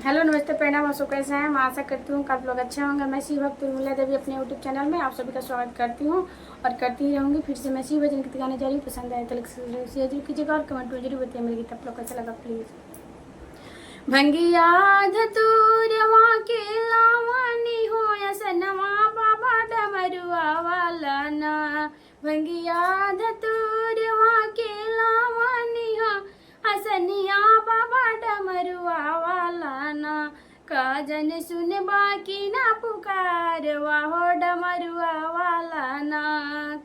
Hello, नमस्ते, प्रणाम। आप सब कैसे हैं? मैं आशा करती हूँ कि आप लोग अच्छे होंगे। मैं शिव भक्त उर्मिला देवी अपने यूट्यूब चैनल में आप सभी का स्वागत करती हूँ और करती ही रहूँगी। फिर से मैं शिव भजन गीत गाने जा रही हूँ। पसंद आए तो शेयर जरूर कीजिएगा और कमेंट में जरूर बताइए मेरे गीत आप लोग कैसा लगा प्लीज़। भंगिया धतूरवा के लावनी हो सनवा बाबा डमरुआ वाला ना। भंगिया धतूरवा के लावनी हो असनिया बाबा डमरुआ वाला ना। काजन सुन बाकी ना पुकार वाहो डमरुआ वाला ना।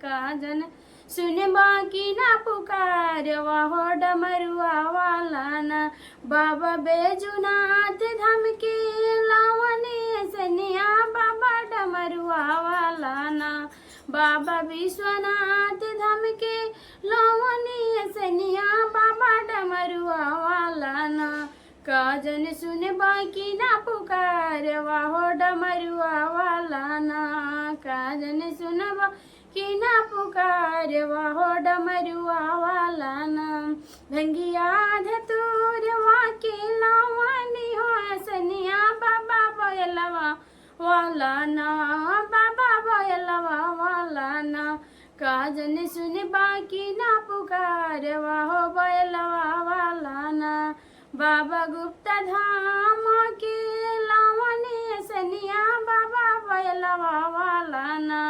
काजन सुन बाकी ना पुकार वाहो डमरुआ वाला ना। बाबा बैजुनाथ धाम के लावने सनिया बाबा डमरुआ वाला ना। बाबा विश्वनाथ धाम के लावने सनिया बाबा डमरुआ वाला ना। काजन सुन बाकी ना पुकार वाहो डमरुआ वाला ना। काजन सुन बाकी ना पुकार वाहो डमरुआ वाला ना। भंगिया धतूरवा के लावनी हो सनिया बाबा बोलवा वाला ना। बाबा बोलवा वाला ना। काजन सुन बाकी ना पुकार वाहो बोलवा वाला ना। बाबा गुप्ता धाम के लावनी सनिया बाबा बोलवा वाला ना।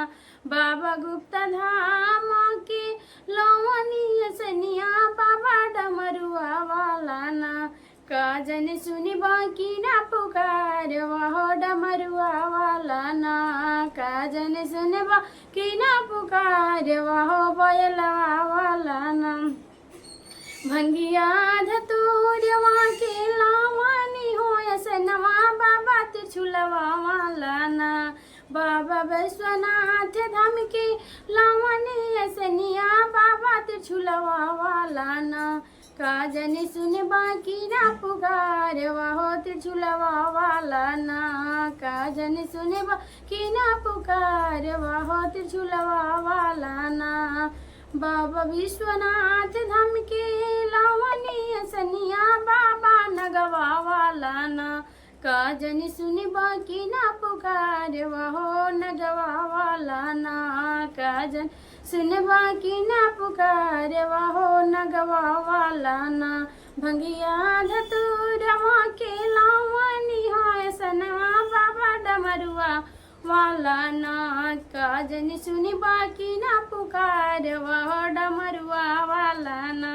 बाबा गुप्ता धाम के लावनी सनिया बाबा डमरुआ वाला ना। काजन सुनी बाकी ना पुकार वाहो डमरुआ वाला ना। काजन सुन बाकी ना पुकार वाहो बोलवा वाला ना। भंगिया धतूरवा के लावनी हो सनवा बाबा त्रिशूलवा वाला ना। बाबा विश्वनाथ धाम के लावनी सनिया बाबा त्रिशूलवा वाला ना। काजन सुन बाकी ना पुकार वाहो त्रिशूलवा वाला ना। काजन सुन बाकी ना पुकार वाहो त्रिशूलवा वाला ना। बाबा विश्वनाथ धाम के लावनी सनिया बाबा नगवा वाला ना। काजन सुन बाकी ना पुकार वहो नगवा वाला ना। काजन सुन बाकी ना पुकार वहो नगवा वाला ना। भंगिया धतूरवा के लावनी हो सनवा बाबा डमरुआ वाला ना। काजन सुनी बाकी ना पुकार वह डमरुआ वाला ना।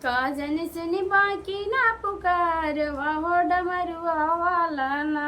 काजन सुनी बाकी ना पुकार वह डमरुआ वाला ना।